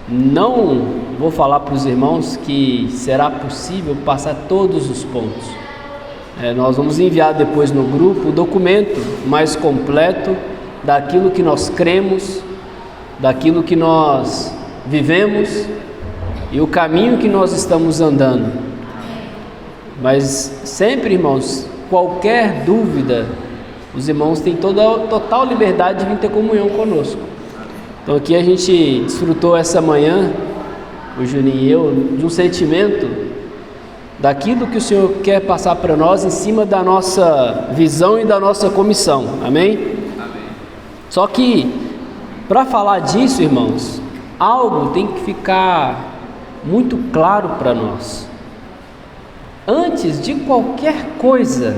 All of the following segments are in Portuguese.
Não vou falar para os irmãos que será possível passar todos os pontos. Nós vamos enviar depois no grupo o documento mais completo daquilo que nós cremos, daquilo que nós vivemos e o caminho que nós estamos andando. Mas sempre, irmãos, qualquer dúvida, os irmãos têm total liberdade de vir ter comunhão conosco. Então aqui a gente desfrutou essa manhã, o Juninho e eu, de um sentimento daquilo que o Senhor quer passar para nós em cima da nossa visão e da nossa comissão. Amém? Amém. Só que, para falar disso, irmãos, algo tem que ficar muito claro para nós. Antes de qualquer coisa,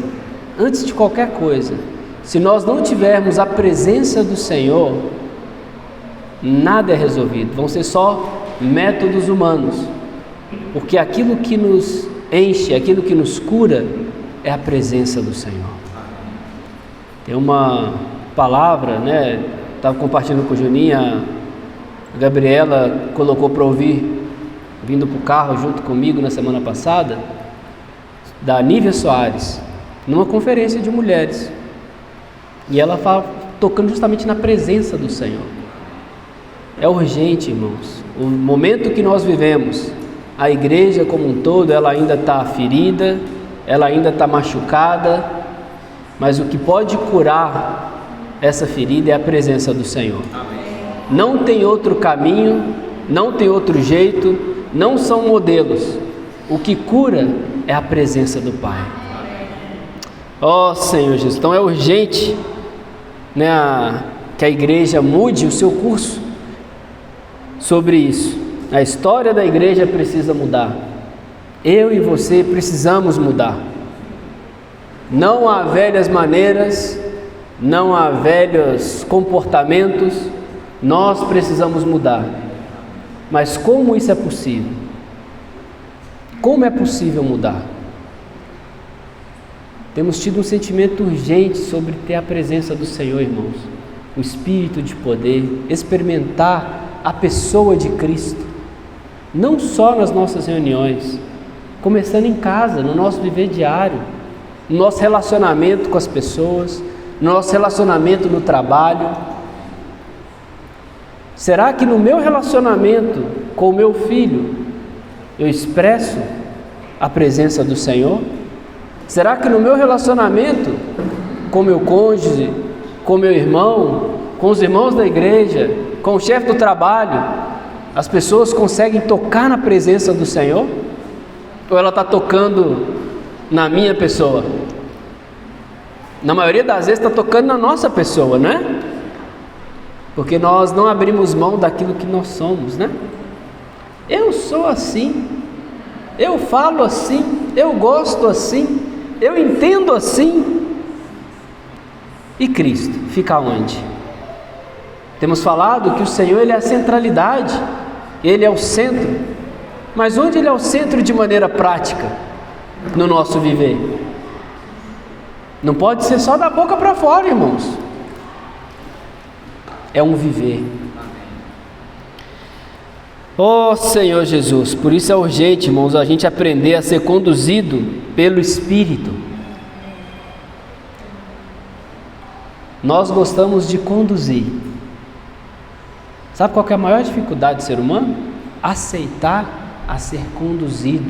se nós não tivermos a presença do Senhor, nada é resolvido, vão ser só métodos humanos, porque aquilo que nos enche, aquilo que nos cura é a presença do Senhor. Tem uma palavra, estava compartilhando com o Juninho, a Gabriela colocou para ouvir, vindo para o carro junto comigo na semana passada, da Nívia Soares, numa conferência de mulheres, e ela fala, tocando justamente na presença do Senhor. É urgente, irmãos, o momento que nós vivemos, a igreja como um todo, ela ainda está ferida, ela ainda está machucada, mas o que pode curar essa ferida é a presença do Senhor. Não tem outro caminho, não tem outro jeito, não são modelos. O que cura é a presença do Pai. Ó Senhor Jesus, então é urgente, que a igreja mude o seu curso sobre isso. A história da igreja precisa mudar. Eu e você precisamos mudar. Não há velhas maneiras, não há velhos comportamentos, nós precisamos mudar. Mas como isso é possível? Como é possível mudar? Temos tido um sentimento urgente sobre ter a presença do Senhor, irmãos. O Espírito de poder, experimentar a pessoa de Cristo. Não só nas nossas reuniões, começando em casa, no nosso viver diário, no nosso relacionamento com as pessoas, no nosso relacionamento no trabalho. Será que no meu relacionamento com o meu filho, eu expresso a presença do Senhor? Será que no meu relacionamento com meu cônjuge, com meu irmão, com os irmãos da igreja, com o chefe do trabalho, as pessoas conseguem tocar na presença do Senhor? Ou ela está tocando na minha pessoa? Na maioria das vezes está tocando na nossa pessoa, né? Porque nós não abrimos mão daquilo que nós somos, né? Eu sou assim, eu falo assim, eu gosto assim, eu entendo assim. E Cristo fica onde? Temos falado que o Senhor, Ele é a centralidade, Ele é o centro. Mas onde Ele é o centro de maneira prática no nosso viver? Não pode ser só da boca para fora, irmãos. É um viver. Ó Senhor Jesus, por isso é urgente, irmãos, a gente aprender a ser conduzido pelo Espírito. Nós gostamos de conduzir. Sabe qual que é a maior dificuldade do ser humano? Aceitar a ser conduzido.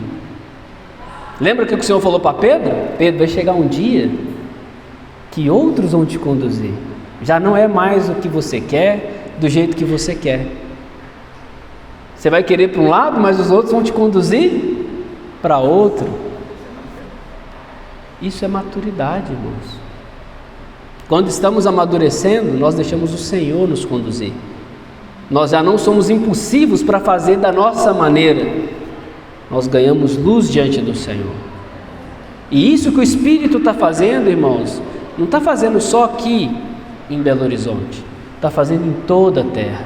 Lembra que o Senhor falou para Pedro? Pedro, vai chegar um dia que outros vão te conduzir. Já não é mais o que você quer, do jeito que você quer. Você vai querer para um lado, mas os outros vão te conduzir para outro. Isso é maturidade, irmãos. Quando estamos amadurecendo, nós deixamos o Senhor nos conduzir. Nós já não somos impulsivos para fazer da nossa maneira. Nós ganhamos luz diante do Senhor. E isso que o Espírito está fazendo, irmãos, não está fazendo só aqui em Belo Horizonte. Está fazendo em toda a terra.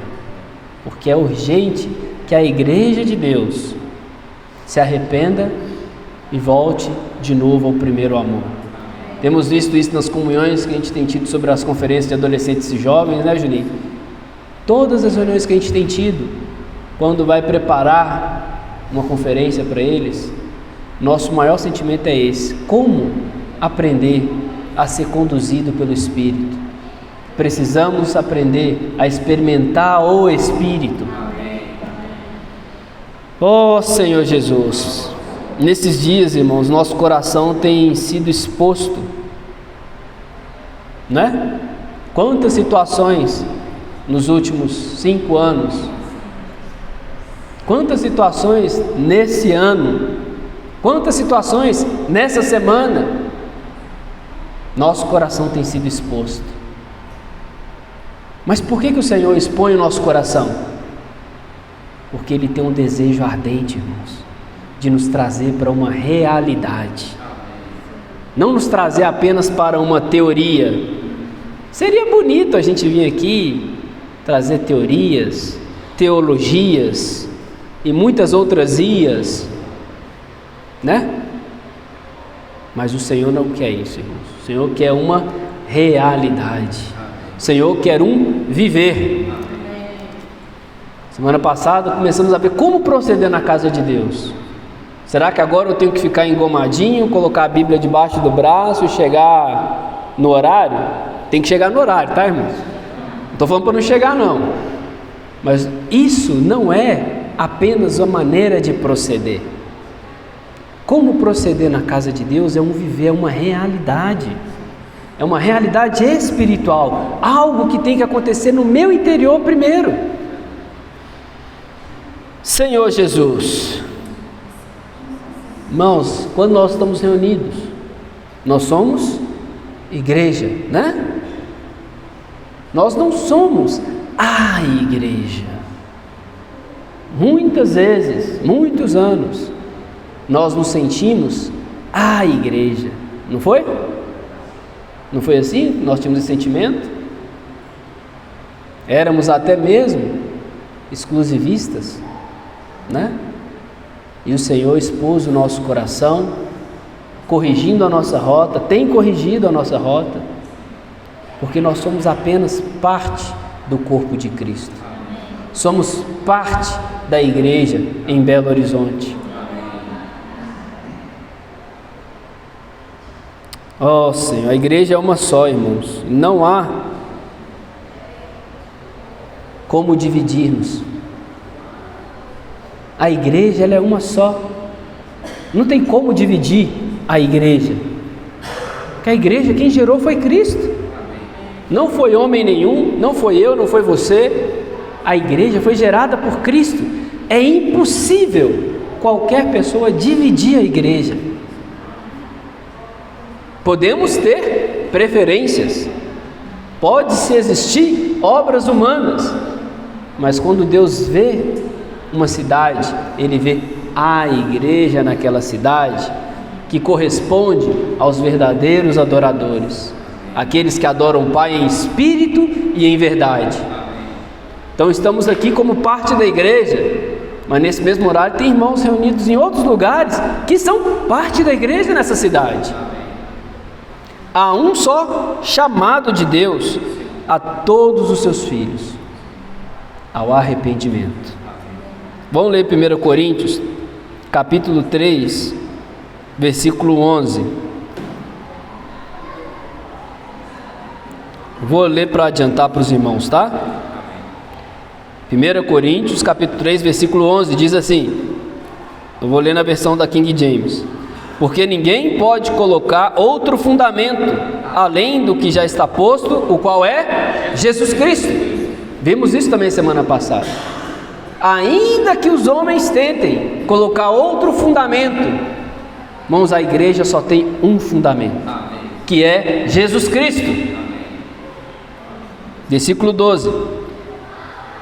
Porque é urgente que a igreja de Deus se arrependa e volte de novo ao primeiro amor. Temos visto isso nas comunhões que a gente tem tido sobre as conferências de adolescentes e jovens, né, Juninho? Todas as reuniões que a gente tem tido, quando vai preparar uma conferência para eles, nosso maior sentimento é esse: como aprender a ser conduzido pelo Espírito? Precisamos aprender a experimentar o Espírito. Oh Senhor Jesus, nesses dias, irmãos, nosso coração tem sido exposto, né? Quantas situações nos últimos 5 anos, quantas situações nesse ano, quantas situações nessa semana, nosso coração tem sido exposto. Mas por que o Senhor expõe o nosso coração? Porque Ele tem um desejo ardente, irmãos, de nos trazer para uma realidade, não nos trazer apenas para uma teoria. Seria bonito a gente vir aqui trazer teorias, teologias e muitas outras ias, né? Mas o Senhor não quer isso, irmãos. O Senhor quer uma realidade. O Senhor quer um viver. Semana passada começamos a ver como proceder na casa de Deus. Será que agora eu tenho que ficar engomadinho, colocar a Bíblia debaixo do braço e chegar no horário? Tem que chegar no horário, tá, irmãos? Não estou falando para não chegar, não. Mas isso não é apenas uma maneira de proceder. Como proceder na casa de Deus é um viver, é uma realidade. É uma realidade espiritual. Algo que tem que acontecer no meu interior primeiro. Senhor Jesus, irmãos, quando nós estamos reunidos, nós somos igreja, né? Nós não somos a igreja. Muitas vezes, muitos anos, nós nos sentimos a igreja, não foi? Não foi assim? Nós tínhamos esse sentimento? Éramos até mesmo exclusivistas, né? E o Senhor expôs o nosso coração, corrigindo a nossa rota, tem corrigido a nossa rota, porque nós somos apenas parte do corpo de Cristo. Somos parte da igreja em Belo Horizonte. Oh Senhor, a igreja é uma só, irmãos. Não há como dividirmos. A igreja, ela é uma só. Não tem como dividir a igreja. Porque a igreja, quem gerou foi Cristo. Não foi homem nenhum, não foi eu, não foi você. A igreja foi gerada por Cristo. É impossível qualquer pessoa dividir a igreja. Podemos ter preferências, pode-se existir obras humanas, mas quando Deus vê uma cidade, Ele vê a igreja naquela cidade, que corresponde aos verdadeiros adoradores, aqueles que adoram o Pai em espírito e em verdade. Então estamos aqui como parte da igreja, mas nesse mesmo horário tem irmãos reunidos em outros lugares que são parte da igreja nessa cidade. Há um só chamado de Deus a todos os seus filhos, ao arrependimento. Vamos ler 1 Coríntios, capítulo 3, versículo 11. Vou ler para adiantar para os irmãos, tá? 1 Coríntios, capítulo 3, versículo 11, diz assim, eu vou ler na versão da King James: porque ninguém pode colocar outro fundamento além do que já está posto, o qual é Jesus Cristo. Vimos isso também semana passada. Ainda que os homens tentem colocar outro fundamento, irmãos, a igreja só tem um fundamento, que é Jesus Cristo. Versículo 12: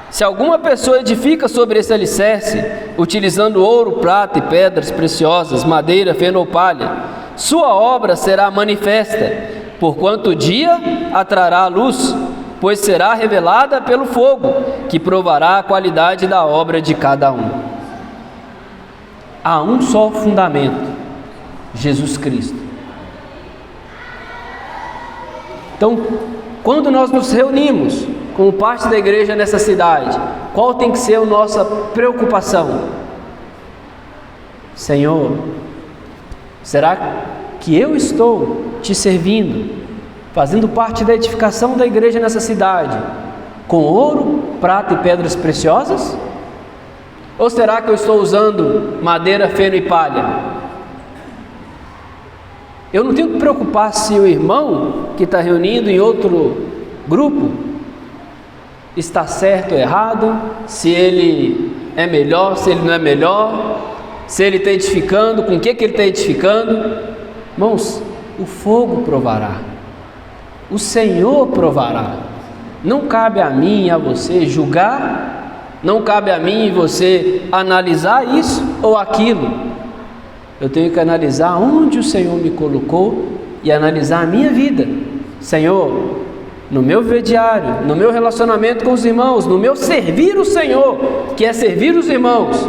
se alguma pessoa edifica sobre esse alicerce, utilizando ouro, prata e pedras preciosas, madeira, feno ou palha, sua obra será manifesta, porquanto o dia atrará a luz, pois será revelada pelo fogo, que provará a qualidade da obra de cada um. Há um só fundamento: Jesus Cristo. Então, quando nós nos reunimos como parte da igreja nessa cidade, qual tem que ser a nossa preocupação? Senhor, será que eu estou te servindo, fazendo parte da edificação da igreja nessa cidade, com ouro, prata e pedras preciosas? Ou será que eu estou usando madeira, feno e palha? Eu não tenho que preocupar se o irmão que está reunido em outro grupo está certo ou errado, se ele é melhor, se ele não é melhor, se ele está edificando, com o que ele está edificando. Irmãos, o fogo provará, o Senhor provará. Não cabe a mim e a você julgar, não cabe a mim e você analisar isso ou aquilo. Eu tenho que analisar onde o Senhor me colocou e analisar a minha vida. Senhor, no meu viver diário, no meu relacionamento com os irmãos, no meu servir o Senhor, que é servir os irmãos,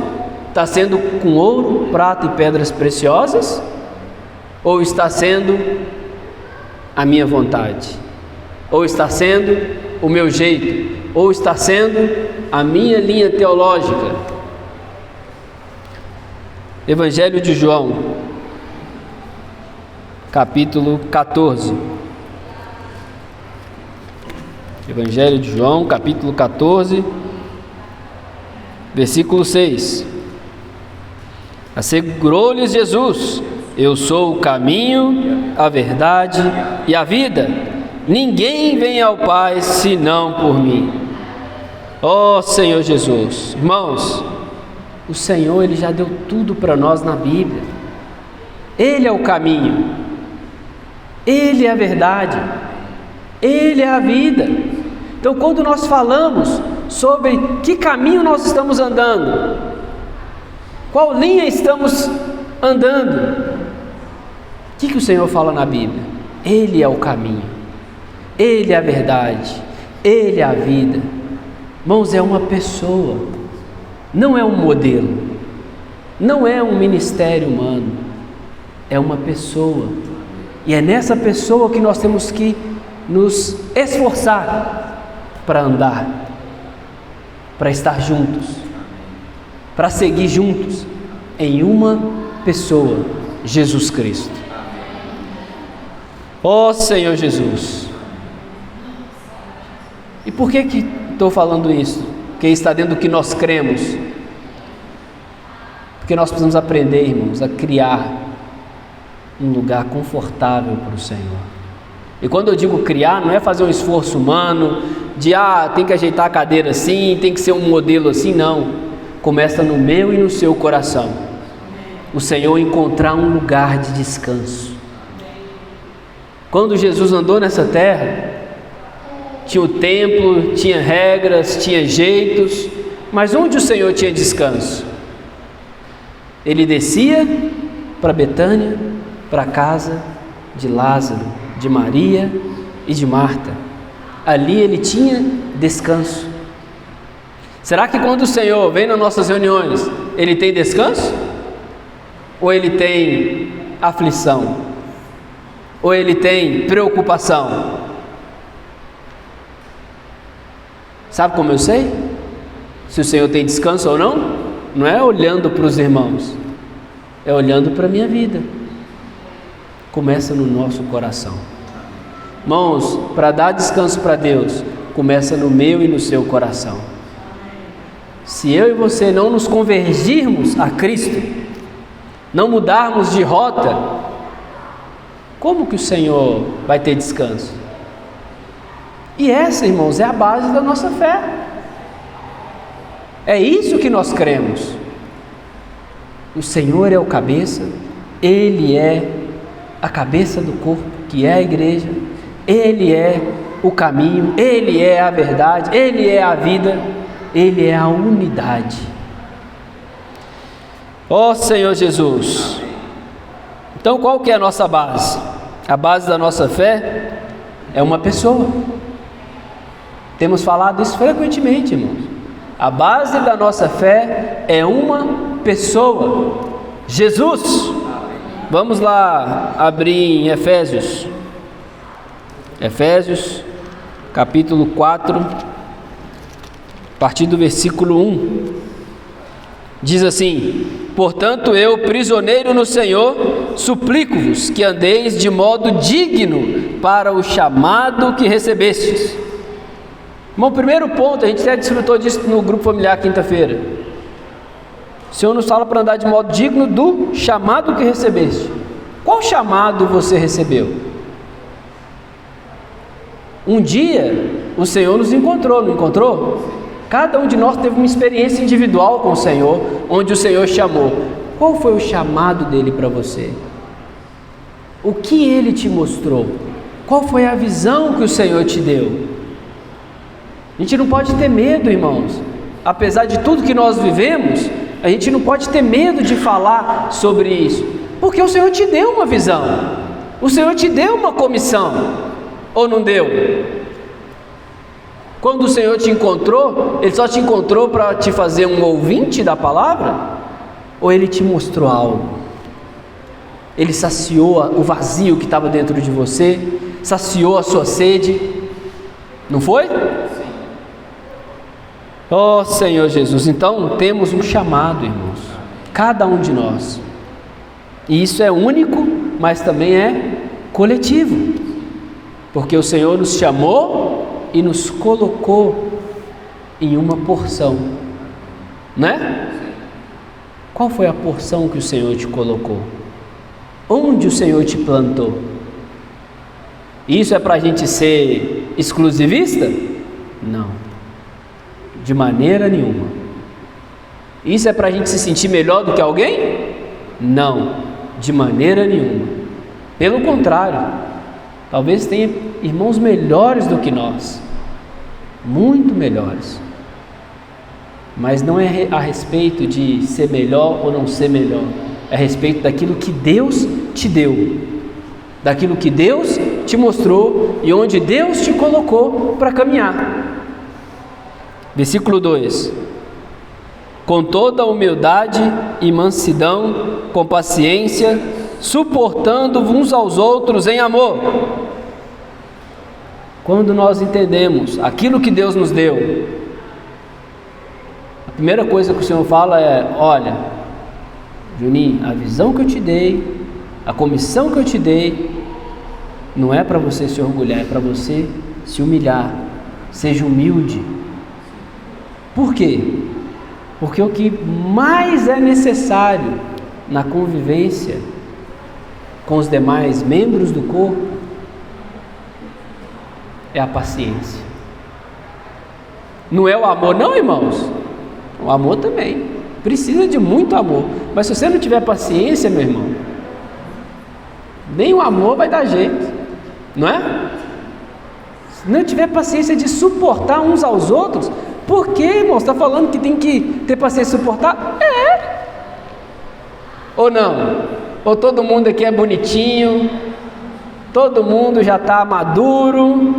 está sendo com ouro, prata e pedras preciosas? Ou está sendo a minha vontade? Ou está sendo o meu jeito? Ou está sendo a minha linha teológica? Evangelho de João, capítulo 14. Evangelho de João, capítulo 14, versículo 6. Assegurou-lhes Jesus: eu sou o caminho, a verdade e a vida. Ninguém vem ao Pai senão por mim. Ó Senhor Jesus. Irmãos, o Senhor, Ele já deu tudo para nós na Bíblia. Ele é o caminho, Ele é a verdade, Ele é a vida. Então, quando nós falamos sobre que caminho nós estamos andando, qual linha estamos andando, o que o Senhor fala na Bíblia? Ele é o caminho, Ele é a verdade, Ele é a vida. Irmãos, é uma pessoa, não é um modelo, não é um ministério humano, é uma pessoa. E é nessa pessoa que nós temos que nos esforçar para andar, para estar juntos, para seguir juntos em uma pessoa, Jesus Cristo. Ó Senhor Jesus. E por que estou falando isso? Porque está dentro do que nós cremos. Porque nós precisamos aprender, irmãos, a criar um lugar confortável para o Senhor. E quando eu digo criar, não é fazer um esforço humano de tem que ajeitar a cadeira assim, tem que ser um modelo assim, não. Começa no meu e no seu coração. O Senhor encontrar um lugar de descanso. Quando Jesus andou nessa terra, tinha o templo, tinha regras, tinha jeitos, mas onde o Senhor tinha descanso? Ele descia para Betânia, para a casa de Lázaro, de Maria e de Marta. Ali ele tinha descanso. Será que quando o Senhor vem nas nossas reuniões, ele tem descanso? Ou ele tem aflição? Ou ele tem preocupação? Sabe como eu sei se o Senhor tem descanso ou não? Não é olhando para os irmãos, é olhando para a minha vida. Começa no nosso coração. Irmãos, para dar descanso para Deus, começa no meu e no seu coração. Se eu e você não nos convergirmos a Cristo, não mudarmos de rota, como que o Senhor vai ter descanso? E essa, irmãos, é a base da nossa fé. É isso que nós cremos. O Senhor é o cabeça, Ele é a cabeça do corpo, que é a igreja, Ele é o caminho, Ele é a verdade, Ele é a vida, Ele é a unidade. Ó Senhor Jesus. Então qual que é a nossa base? A base da nossa fé é uma pessoa. Temos falado isso frequentemente, irmãos. A base da nossa fé é uma pessoa, Jesus. Vamos lá abrir em Efésios, capítulo 4, a partir do versículo 1, diz assim: portanto eu, prisioneiro no Senhor, suplico-vos que andeis de modo digno para o chamado que recebestes. Bom, primeiro ponto, a gente até desfrutou disso no grupo familiar quinta-feira. O Senhor nos fala para andar de modo digno do chamado que recebeste. Qual chamado você recebeu? Um dia o Senhor nos encontrou, não encontrou? Cada um de nós teve uma experiência individual com o Senhor, onde o Senhor chamou. Qual foi o chamado dele para você? O que ele te mostrou? Qual foi a visão que o Senhor te deu? A gente não pode ter medo, irmãos. Apesar de tudo que nós vivemos, a gente não pode ter medo de falar sobre isso, porque o Senhor te deu uma visão, o Senhor te deu uma comissão, ou não deu? Quando o Senhor te encontrou, Ele só te encontrou para te fazer um ouvinte da palavra? Ou Ele te mostrou algo? Ele saciou o vazio que estava dentro de você, saciou a sua sede, não foi? Oh Senhor Jesus, então temos um chamado, irmãos, cada um de nós, e isso é único, mas também é coletivo, porque o Senhor nos chamou e nos colocou em uma porção, né? Qual foi a porção que o Senhor te colocou? Onde o Senhor te plantou? Isso é para a gente ser exclusivista? Não, de maneira nenhuma. Isso é para a gente se sentir melhor do que alguém? Não, de maneira nenhuma. Pelo contrário, talvez tenha irmãos melhores do que nós, muito melhores, mas não é a respeito de ser melhor ou não ser melhor, é a respeito daquilo que Deus te deu, daquilo que Deus te mostrou e onde Deus te colocou para caminhar. Versículo 2: com toda humildade e mansidão, com paciência, suportando uns aos outros em amor. Quando nós entendemos aquilo que Deus nos deu, a primeira coisa que o Senhor fala é: olha, Juninho, a visão que eu te dei, a comissão que eu te dei, não é para você se orgulhar, é para você se humilhar. Seja humilde. Por quê? Porque o que mais é necessário na convivência com os demais membros do corpo é a paciência. Não é o amor, não, irmãos. O amor também precisa de muito amor, mas se você não tiver paciência, meu irmão, nem o amor vai dar jeito, não é? Se não tiver paciência de suportar uns aos outros, por que, irmão? Você está falando que tem que ter paciência de suportar? É. Ou não? Ou todo mundo aqui é bonitinho, todo mundo já está maduro,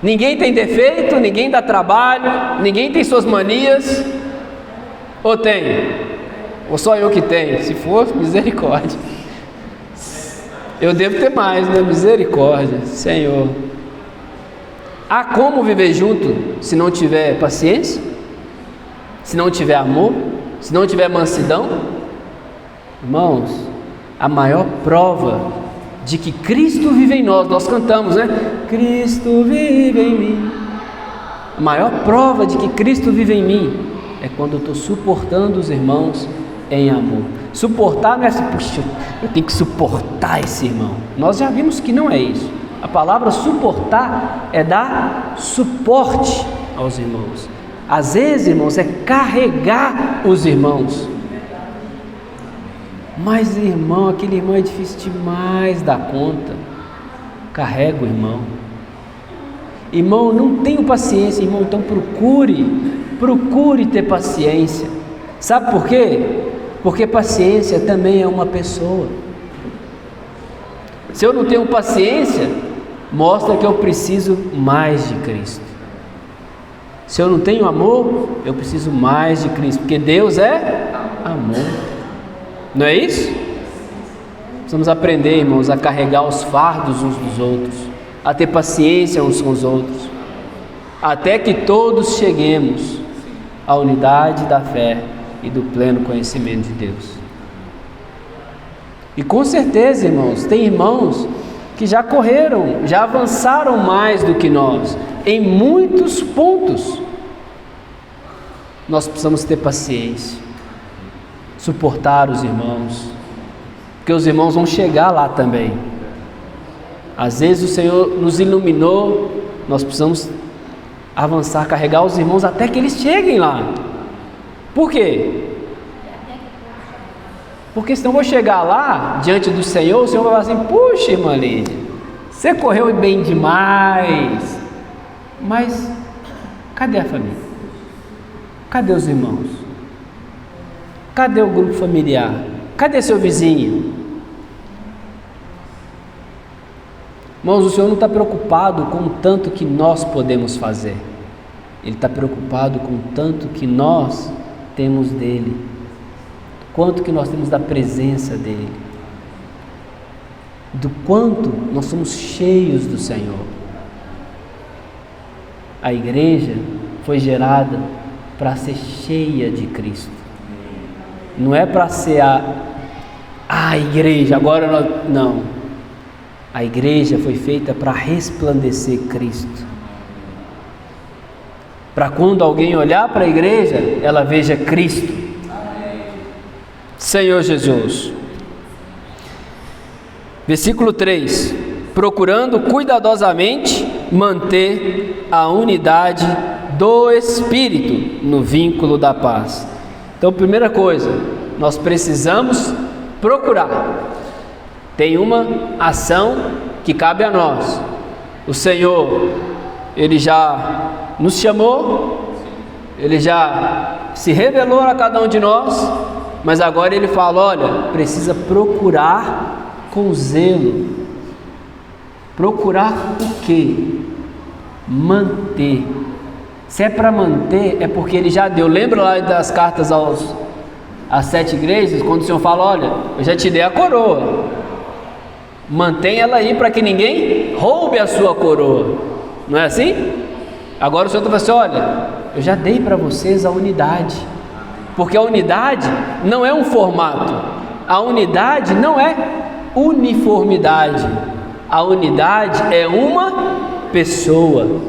ninguém tem defeito, ninguém dá trabalho, ninguém tem suas manias, ou tem? Ou só eu que tenho? Se for, misericórdia. Eu devo ter mais, né? Misericórdia, Senhor. Há como viver junto se não tiver paciência? Se não tiver amor? Se não tiver mansidão? Irmãos, a maior prova de que Cristo vive em nós, nós cantamos, né? Cristo vive em mim. A maior prova de que Cristo vive em mim é quando eu estou suportando os irmãos em amor. Suportar não é assim, puxa, eu tenho que suportar esse irmão. Nós já vimos que não é isso. A palavra suportar é dar suporte aos irmãos. Às vezes, irmãos, é carregar os irmãos. Mas, irmão, aquele irmão é difícil demais dar conta. Carrega o irmão. Irmão, não tenho paciência, irmão, então procure ter paciência. Sabe por quê? Porque paciência também é uma pessoa. Se eu não tenho paciência, mostra que eu preciso mais de Cristo. Se eu não tenho amor, eu preciso mais de Cristo, porque Deus é amor. Não é isso? Precisamos aprender, irmãos, a carregar os fardos uns dos outros, a ter paciência uns com os outros, até que todos cheguemos à unidade da fé e do pleno conhecimento de Deus. E com certeza, irmãos, tem irmãos que já correram, já avançaram mais do que nós, em muitos pontos. Nós precisamos ter paciência, suportar os irmãos, porque os irmãos vão chegar lá também. Às vezes o Senhor nos iluminou, nós precisamos avançar, carregar os irmãos até que eles cheguem lá. Por quê? Porque senão eu vou chegar lá, diante do Senhor, o Senhor vai falar assim: puxa, irmã Lídia, você correu bem demais, mas cadê a família? Cadê os irmãos? Cadê o grupo familiar? Cadê seu vizinho? Irmãos, o Senhor não está preocupado com o tanto que nós podemos fazer. Ele está preocupado com o tanto que nós temos dele. Quanto que nós temos da presença dele. Do quanto nós somos cheios do Senhor. A igreja foi gerada para ser cheia de Cristo. Não é para ser a igreja, agora nós, não. A igreja foi feita para resplandecer Cristo. Para quando alguém olhar para a igreja, ela veja Cristo. Senhor Jesus. Versículo 3: procurando cuidadosamente manter a unidade do Espírito no vínculo da paz. Então, primeira coisa, nós precisamos procurar. Tem uma ação que cabe a nós. O Senhor, Ele já nos chamou, Ele já se revelou a cada um de nós, mas agora Ele fala: olha, precisa procurar com zelo. Procurar o quê? Manter. Se é para manter, é porque Ele já deu. Lembra lá das cartas às 7 igrejas, quando o Senhor fala: olha, eu já te dei a coroa, mantém ela aí para que ninguém roube a sua coroa. Não é assim? Agora o Senhor está falando assim: olha, eu já dei para vocês a unidade. Porque a unidade não é um formato, a unidade não é uniformidade, a unidade é uma pessoa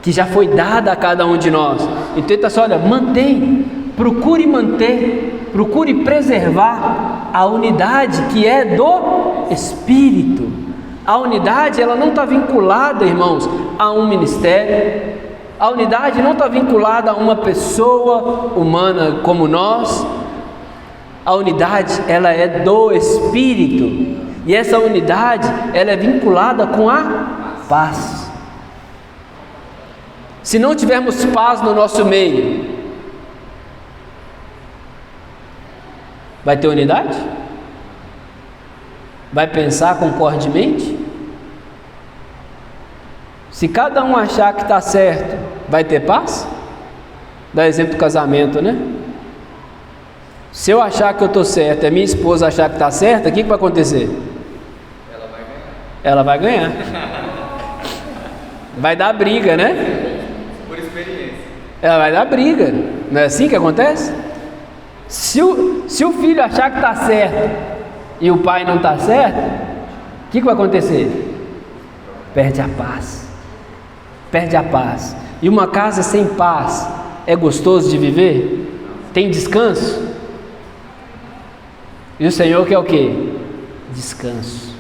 que já foi dada a cada um de nós. Então ele está assim: olha, mantém, procure manter, procure preservar a unidade que é do Espírito. A unidade, ela não está vinculada, irmãos, a um ministério. A unidade não está vinculada a uma pessoa humana como nós. A unidade, ela é do Espírito. E essa unidade, ela é vinculada com a paz. Se não tivermos paz no nosso meio, vai ter unidade? Vai pensar concordemente? Se cada um achar que está certo, vai ter paz? Dá exemplo do casamento, né? Se eu achar que eu estou certo e a minha esposa achar que está certa, o que vai acontecer? Ela vai ganhar. Vai dar briga, né? Por experiência. Ela vai dar briga. Não é assim que acontece? Se o filho achar que está certo e o pai não está certo, o que vai acontecer? Perde a paz. Perde a paz. E uma casa sem paz é gostoso de viver? Tem descanso? E o Senhor quer o quê? Descanso.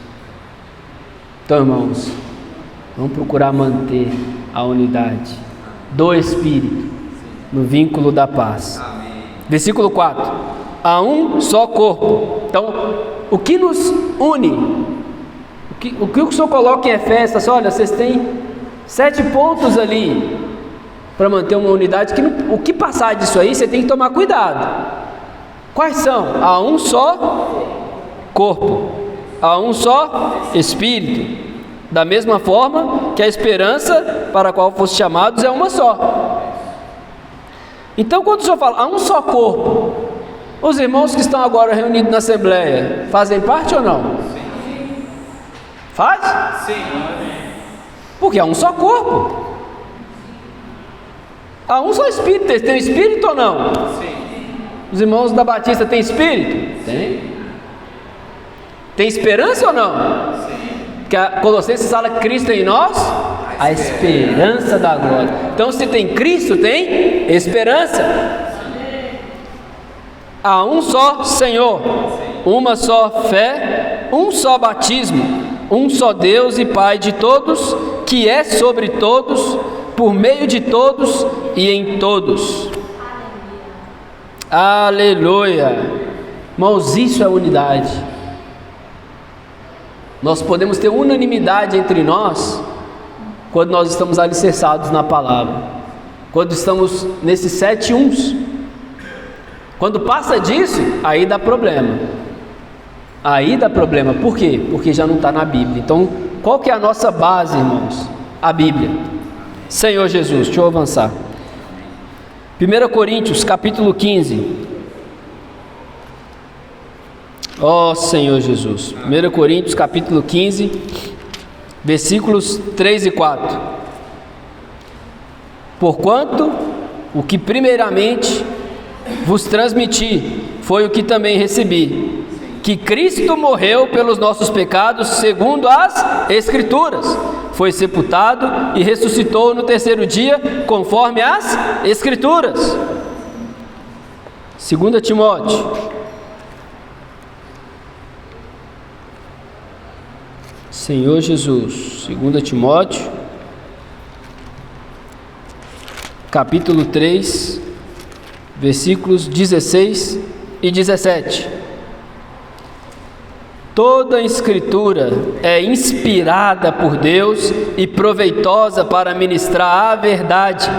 Então, irmãos, vamos procurar manter a unidade do Espírito no vínculo da paz. Amém. Versículo 4: há um só corpo. Então, o que nos une? O que o Senhor coloca em Efésios? Assim, olha, vocês têm 7 pontos ali para manter uma unidade. O que passar disso aí, você tem que tomar cuidado. Quais são? Há um só corpo, há um só Espírito, da mesma forma que a esperança para a qual foste chamados é uma só. Então, quando o Senhor fala há um só corpo, os irmãos que estão agora reunidos na Assembleia fazem parte ou não? Sim. Faz? Sim. Porque é um só corpo. Há um só Espírito, eles têm Espírito ou não? Sim. Os irmãos da Batista têm Espírito? Tem. Tem esperança ou não? Sim. Porque a Colossenses fala que Cristo em nós, a esperança da glória. Então, se tem Cristo, tem esperança. Há um só Senhor, uma só fé, um só batismo, um só Deus e Pai de todos, que é sobre todos, por meio de todos e em todos. Aleluia! Irmãos, isso é unidade. Nós podemos ter unanimidade entre nós quando nós estamos alicerçados na palavra, quando estamos nesses 7 uns. Quando passa disso, aí dá problema. Aí dá problema. Por quê? Porque já não está na Bíblia. Então, qual que é a nossa base, irmãos? A Bíblia. Senhor Jesus, deixa eu avançar. 1 Coríntios, capítulo 15. Ó Senhor Jesus. 1 Coríntios, capítulo 15, versículos 3 e 4. Porquanto o que primeiramente vos transmiti foi o que também recebi, que Cristo morreu pelos nossos pecados segundo as Escrituras, foi sepultado e ressuscitou no 3º dia conforme as Escrituras. 2 Timóteo. Senhor Jesus, 2 Timóteo, capítulo 3, versículos 16 e 17. Toda a Escritura é inspirada por Deus e proveitosa para ministrar a verdade,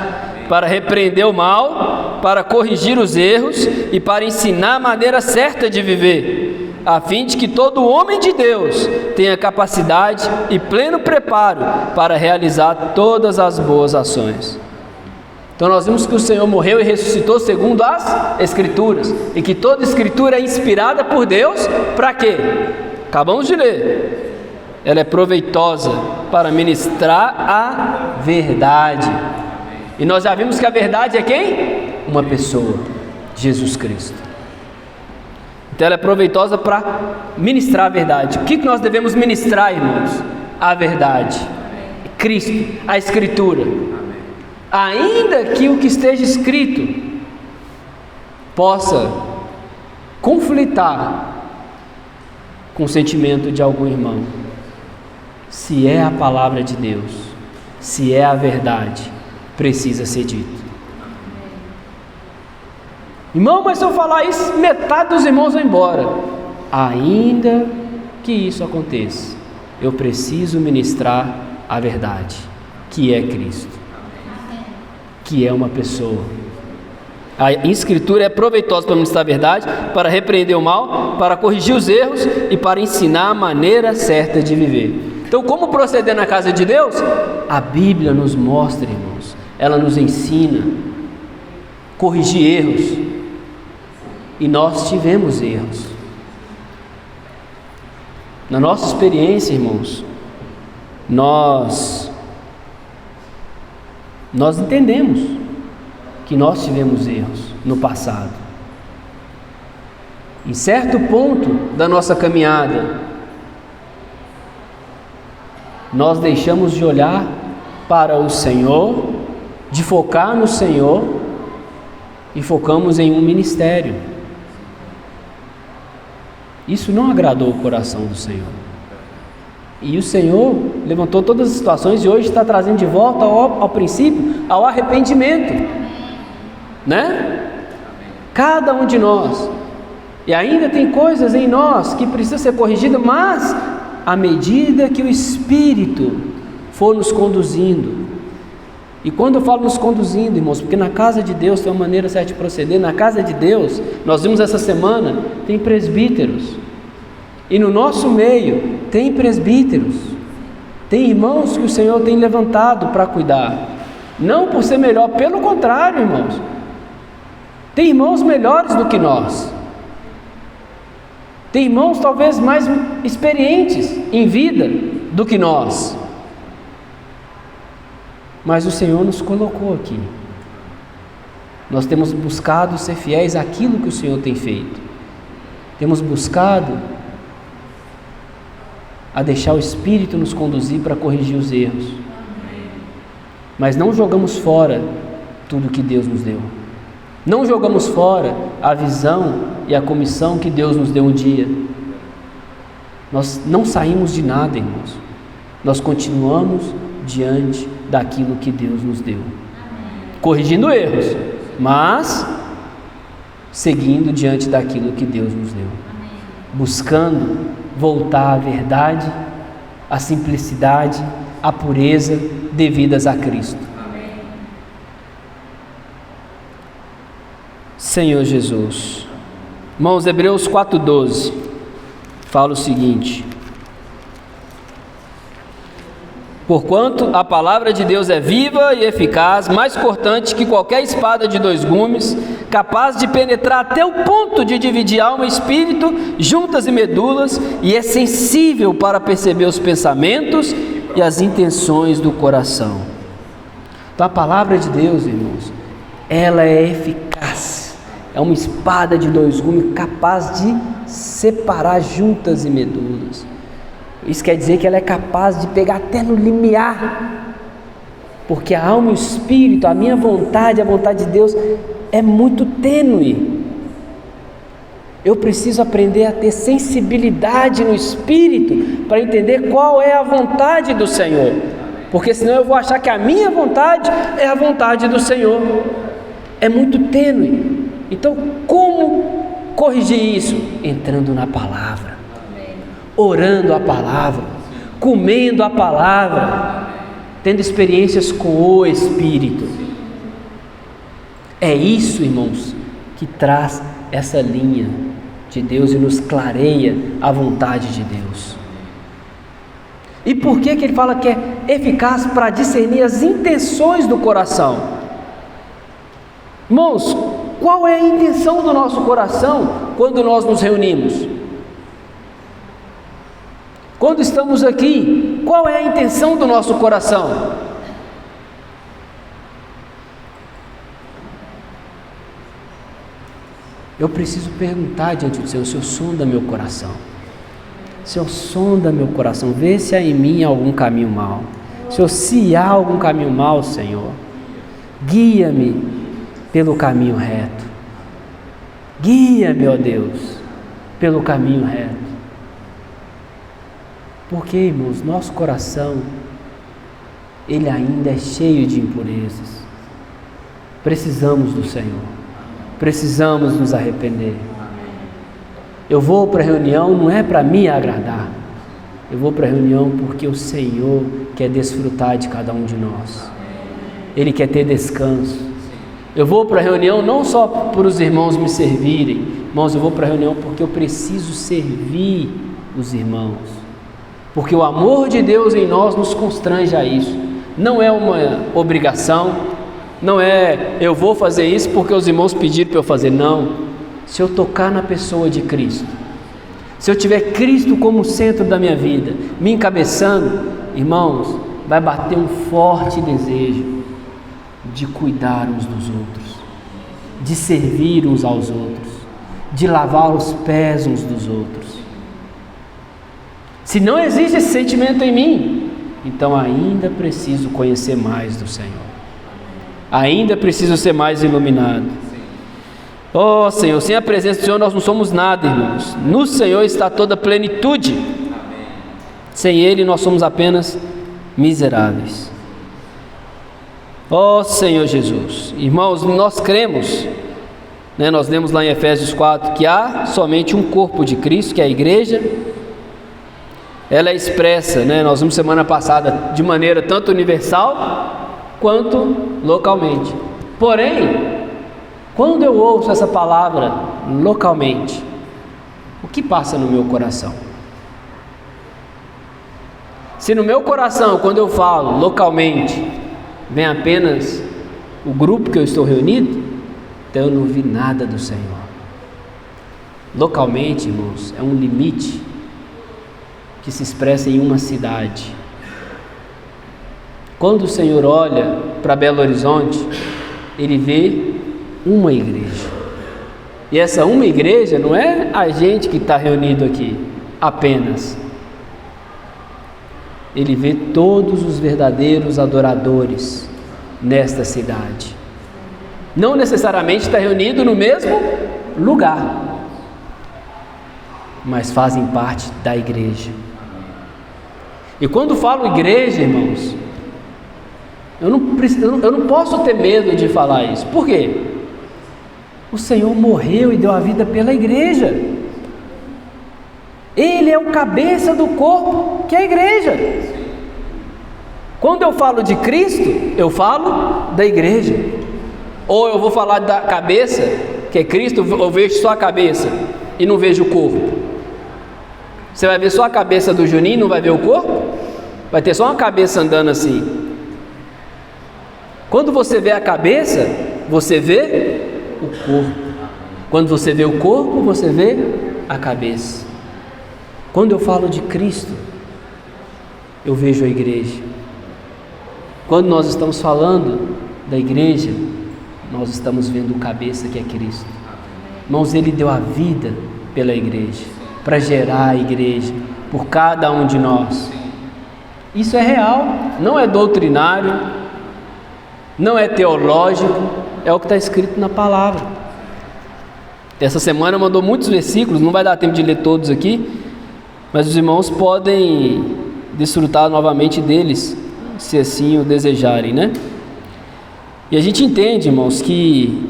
para repreender o mal, para corrigir os erros e para ensinar a maneira certa de viver, a fim de que todo homem de Deus tenha capacidade e pleno preparo para realizar todas as boas ações. Então nós vimos que o Senhor morreu e ressuscitou segundo as Escrituras, e que toda Escritura é inspirada por Deus, para quê? Acabamos de ler. Ela é proveitosa para ministrar a verdade. E nós já vimos que a verdade é quem? Uma pessoa, Jesus Cristo. Então ela é proveitosa para ministrar a verdade. O que nós devemos ministrar, irmãos? A verdade. Cristo, a Escritura. Ainda que o que esteja escrito possa conflitar com o sentimento de algum irmão, se é a palavra de Deus, se é a verdade, precisa ser dito. Irmão, mas se eu falar isso, metade dos irmãos vai embora. Ainda que isso aconteça, eu preciso ministrar a verdade, que é Cristo, que é uma pessoa. A Escritura é proveitosa para ministrar a verdade, para repreender o mal, para corrigir os erros e para ensinar a maneira certa de viver. Então, como proceder na casa de Deus? A Bíblia nos mostra, irmãos. Ela nos ensina a corrigir erros. E nós tivemos erros. Na nossa experiência, irmãos, nós entendemos que nós tivemos erros no passado. Em certo ponto da nossa caminhada, nós deixamos de olhar para o Senhor, de focar no Senhor, e focamos em um ministério. Isso não agradou o coração do Senhor. E o Senhor levantou todas as situações e hoje está trazendo de volta ao princípio, ao arrependimento, né? Cada um de nós. E ainda tem coisas em nós que precisam ser corrigidas, mas à medida que o Espírito for nos conduzindo. E quando eu falo nos conduzindo, irmãos, porque na casa de Deus tem uma maneira certa de proceder. Na casa de Deus, nós vimos essa semana, tem presbíteros. E no nosso meio tem presbíteros. Tem irmãos que o Senhor tem levantado para cuidar. Não por ser melhor, pelo contrário, irmãos. Tem irmãos melhores do que nós. Tem irmãos talvez mais experientes em vida do que nós. Mas o Senhor nos colocou aqui. Nós temos buscado ser fiéis àquilo que o Senhor tem feito. Temos buscado a deixar o Espírito nos conduzir para corrigir os erros. Mas não jogamos fora tudo que Deus nos deu. Não jogamos fora a visão e a comissão que Deus nos deu um dia. Nós não saímos de nada, irmãos. Nós continuamos diante daquilo que Deus nos deu. Corrigindo erros, mas seguindo diante daquilo que Deus nos deu. Buscando voltar à verdade, à simplicidade, à pureza devidas a Cristo. Senhor Jesus. Irmãos, Hebreus 4:12 fala o seguinte: porquanto a palavra de Deus é viva e eficaz, mais cortante que qualquer espada de 2 gumes, capaz de penetrar até o ponto de dividir alma e espírito, juntas e medulas, e é sensível para perceber os pensamentos e as intenções do coração. Então a palavra de Deus, irmãos, ela é eficaz. É uma espada de 2 gumes capaz de separar juntas e medulas. Isso quer dizer que ela é capaz de pegar até no limiar. Porque a alma e o espírito, a minha vontade, a vontade de Deus é muito tênue. Eu preciso aprender a ter sensibilidade no espírito para entender qual é a vontade do Senhor. Porque senão eu vou achar que a minha vontade é a vontade do Senhor. É muito tênue. Então, como corrigir isso? Entrando na palavra, orando a palavra, comendo a palavra, tendo experiências com o Espírito. É isso, irmãos, que traz essa linha de Deus e nos clareia a vontade de Deus. E por que ele fala que é eficaz para discernir as intenções do coração? Irmãos, qual é a intenção do nosso coração quando nós nos reunimos? Quando estamos aqui, qual é a intenção do nosso coração? Eu preciso perguntar diante do Senhor: Senhor, sonda meu coração. Senhor, sonda meu coração, vê se há em mim algum caminho mau. Senhor, se há algum caminho mau, Senhor, guia-me pelo caminho reto. Guia-me, ó Deus, pelo caminho reto. Porque, irmãos, nosso coração, ele ainda é cheio de impurezas. Precisamos do Senhor. Precisamos nos arrepender. Eu vou para a reunião não é para me agradar. Eu vou para a reunião porque o Senhor quer desfrutar de cada um de nós. Ele quer ter descanso. Eu vou para a reunião não só para os irmãos me servirem. Irmãos, eu vou para a reunião porque eu preciso servir os irmãos. Porque o amor de Deus em nós nos constrange a isso. Não é uma obrigação. Não é eu vou fazer isso porque os irmãos pediram para eu fazer. Não. Se eu tocar na pessoa de Cristo, se eu tiver Cristo como centro da minha vida, me encabeçando, irmãos, vai bater um forte desejo de cuidar uns dos outros, de servir uns aos outros, de lavar os pés uns dos outros. Se não existe esse sentimento em mim, então ainda preciso conhecer mais do Senhor, ainda preciso ser mais iluminado. Oh Senhor, sem a presença do Senhor nós não somos nada, irmãos. No Senhor está toda a plenitude. Sem Ele nós somos apenas miseráveis. Oh Senhor Jesus, irmãos, nós cremos, né, nós lemos lá em Efésios 4 que há somente um corpo de Cristo, que é a igreja. Ela é expressa, né, nós vimos semana passada, de maneira tanto universal quanto localmente. Porém, quando eu ouço essa palavra localmente, o que passa no meu coração? Se no meu coração, quando eu falo localmente, vem apenas o grupo que eu estou reunido, então eu não vi nada do Senhor. Localmente, irmãos, é um limite que se expressa em uma cidade. Quando o Senhor olha para Belo Horizonte, Ele vê uma igreja. E essa uma igreja não é a gente que está reunido aqui apenas. Ele vê todos os verdadeiros adoradores nesta cidade. Não necessariamente está reunido no mesmo lugar, mas fazem parte da igreja. E quando falo igreja, irmãos, eu não posso ter medo de falar isso. Por quê? O Senhor morreu e deu a vida pela igreja. Ele é o cabeça do corpo, que é a igreja. Quando eu falo de Cristo, eu falo da igreja. Ou eu vou falar da cabeça, que é Cristo, eu vejo só a cabeça e não vejo o corpo. Você vai ver só a cabeça do Juninho e não vai ver o corpo? Vai ter só uma cabeça andando assim. Quando você vê a cabeça, você vê o corpo. Quando você vê o corpo, você vê a cabeça. Quando eu falo de Cristo, eu vejo a igreja. Quando nós estamos falando da igreja, nós estamos vendo o cabeça, que é Cristo. Irmãos, Ele deu a vida pela igreja, para gerar a igreja, por cada um de nós. Isso é real, não é doutrinário, não é teológico, é o que está escrito na palavra. Essa semana mandou muitos versículos, não vai dar tempo de ler todos aqui, mas os irmãos podem desfrutar novamente deles, se assim o desejarem, né? E a gente entende, irmãos, que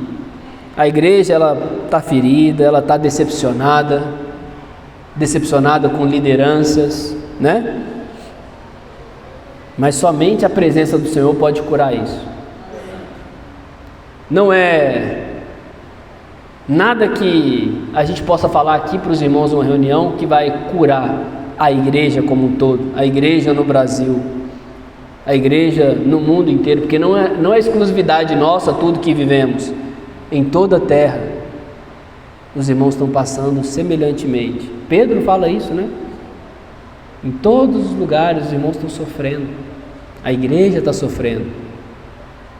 a igreja, ela está ferida, ela está decepcionada com lideranças, né? Mas somente a presença do Senhor pode curar isso. Não é nada que a gente possa falar aqui para os irmãos numa reunião que vai curar a igreja como um todo, a igreja no Brasil, a igreja no mundo inteiro, porque não é exclusividade nossa tudo que vivemos. Em toda a terra, os irmãos estão passando semelhantemente. Pedro fala isso, né? Em todos os lugares os irmãos estão sofrendo, a igreja está sofrendo,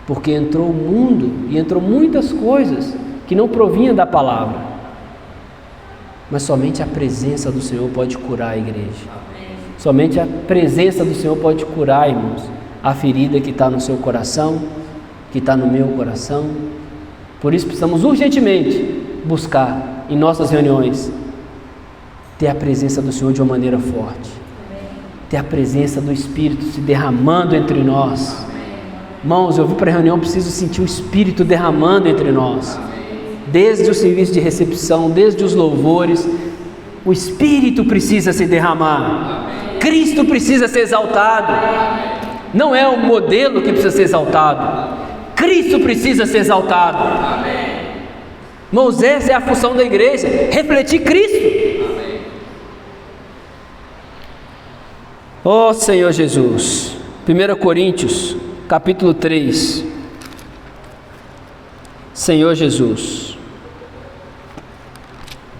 porque entrou o mundo e entrou muitas coisas que não provinham da palavra, mas somente a presença do Senhor pode curar a igreja. Somente a presença do Senhor pode curar, irmãos, a ferida que está no seu coração, que está no meu coração. Por isso precisamos urgentemente buscar em nossas reuniões ter a presença do Senhor de uma maneira forte, ter a presença do Espírito se derramando entre nós. Irmãos, eu vim para a reunião, preciso sentir o Espírito derramando entre nós, desde o serviço de recepção, desde os louvores. O Espírito precisa se derramar, Cristo precisa ser exaltado. Não é o modelo que precisa ser exaltado, Cristo precisa ser exaltado. Irmãos, essa é a função da igreja, refletir Cristo. Ó Senhor Jesus. 1 Coríntios capítulo 3. Senhor Jesus.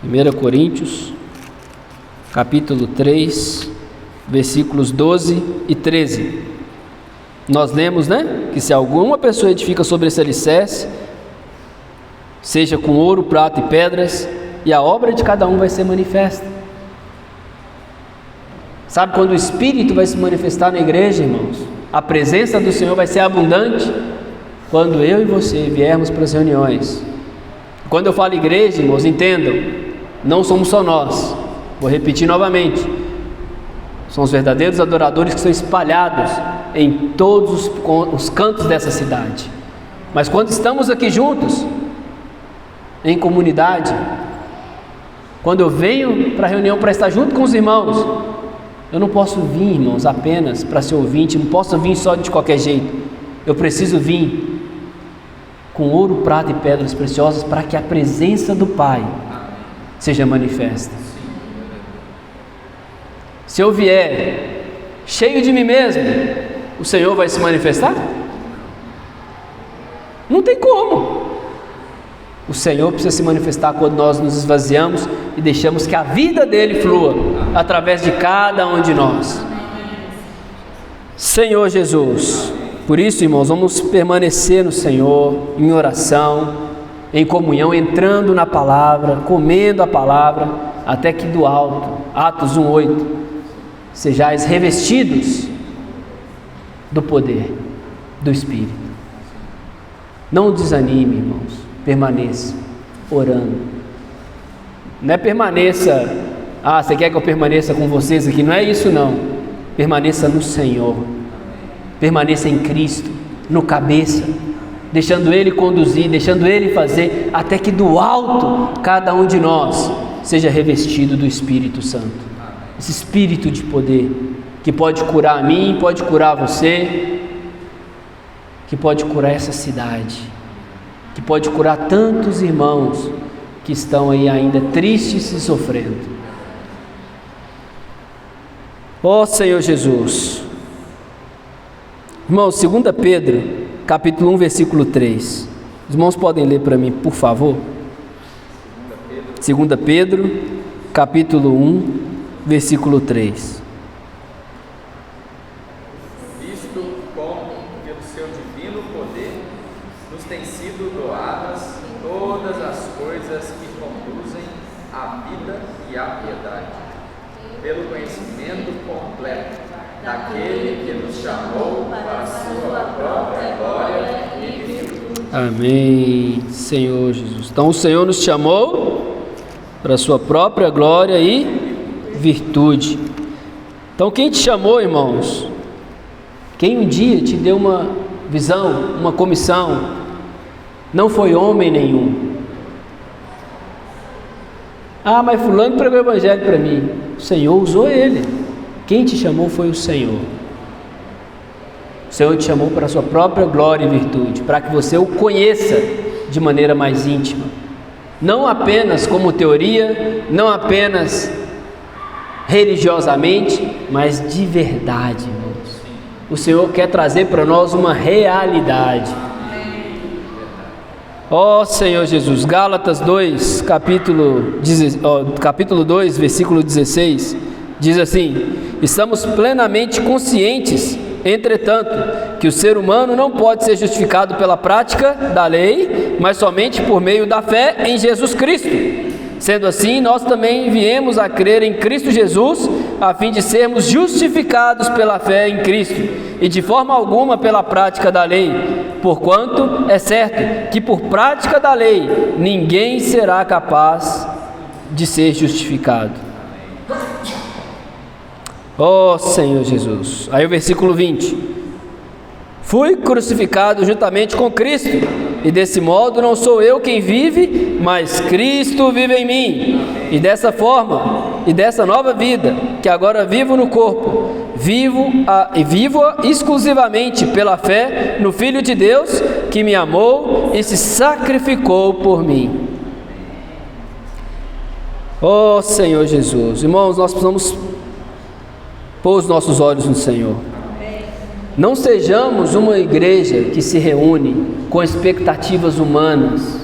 1 Coríntios capítulo 3, versículos 12 e 13. Nós lemos, né? Que se alguma pessoa edifica sobre esse alicerce, seja com ouro, prata e pedras, e a obra de cada um vai ser manifesta. Sabe quando o Espírito vai se manifestar na igreja, irmãos? A presença do Senhor vai ser abundante quando eu e você viermos para as reuniões. Quando eu falo igreja, irmãos, entendam, não somos só nós. Vou repetir novamente. São os verdadeiros adoradores que são espalhados em todos os cantos dessa cidade. Mas quando estamos aqui juntos, em comunidade, quando eu venho para a reunião para estar junto com os irmãos, eu não posso vir, irmãos, apenas para ser ouvinte, não posso vir só de qualquer jeito. Eu preciso vir com ouro, prata e pedras preciosas para que a presença do Pai seja manifesta. Se eu vier cheio de mim mesmo, o Senhor vai se manifestar? Não tem como. O Senhor precisa se manifestar quando nós nos esvaziamos e deixamos que a vida dele flua através de cada um de nós. Senhor Jesus. Por isso, irmãos, vamos permanecer no Senhor em oração, em comunhão, entrando na palavra, comendo a palavra, até que do alto, Atos 1:8, sejais revestidos do poder do Espírito. Não desanime, irmãos, permaneça orando. Não é permaneça, você quer que eu permaneça com vocês aqui? Não é isso não. Permaneça no Senhor, permaneça em Cristo, no cabeça, deixando Ele conduzir, deixando Ele fazer, até que do alto, cada um de nós seja revestido do Espírito Santo. Esse Espírito de poder, que pode curar a mim, pode curar você, que pode curar essa cidade, que pode curar tantos irmãos que estão aí ainda tristes e sofrendo. Ó Senhor Jesus. Irmãos, 2 Pedro, capítulo 1, versículo 3. Os irmãos podem ler para mim, por favor? 2 Pedro, capítulo 1, versículo 3. Visto como, pelo seu divino poder, nos têm sido doadas todas as coisas que conduzem à vida e à piedade, pelo conhecimento completo daquele que nos chamou para a sua própria glória e virtude. Amém, Senhor Jesus. Então o Senhor nos chamou para a sua própria glória e virtude. Então quem te chamou, irmãos? Quem um dia te deu uma visão, uma comissão, não foi homem nenhum. Mas fulano pregou o evangelho para mim. O Senhor usou ele. Quem te chamou foi o Senhor. O Senhor te chamou para a sua própria glória e virtude, para que você o conheça de maneira mais íntima. Não apenas como teoria, não apenas religiosamente, mas de verdade, irmãos. O Senhor quer trazer para nós uma realidade. Ó Senhor Jesus, Gálatas 2, capítulo 2, versículo 16, diz assim: estamos plenamente conscientes, entretanto, que o ser humano não pode ser justificado pela prática da lei, mas somente por meio da fé em Jesus Cristo. Sendo assim, nós também viemos a crer em Cristo Jesus, a fim de sermos justificados pela fé em Cristo, e de forma alguma pela prática da lei, porquanto é certo que por prática da lei ninguém será capaz de ser justificado. Ó Senhor Jesus. Aí o versículo 20: fui crucificado juntamente com Cristo, e desse modo não sou eu quem vive, mas Cristo vive em mim. E dessa forma, e dessa nova vida, que agora vivo no corpo, vivo-a exclusivamente pela fé no Filho de Deus, que me amou e se sacrificou por mim. Ó Senhor Jesus. Irmãos, nós precisamos pôr os nossos olhos no Senhor. Não sejamos uma igreja que se reúne com expectativas humanas.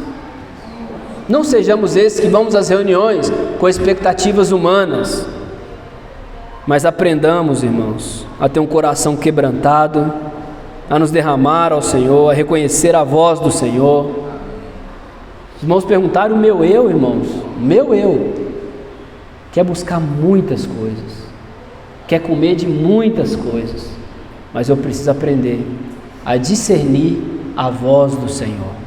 Não sejamos esses que vamos às reuniões com expectativas humanas. Mas aprendamos, irmãos, a ter um coração quebrantado, a nos derramar ao Senhor, a reconhecer a voz do Senhor. Os irmãos perguntaram: o meu eu, irmãos, o meu eu quer buscar muitas coisas, quer comer de muitas coisas, mas eu preciso aprender a discernir a voz do Senhor.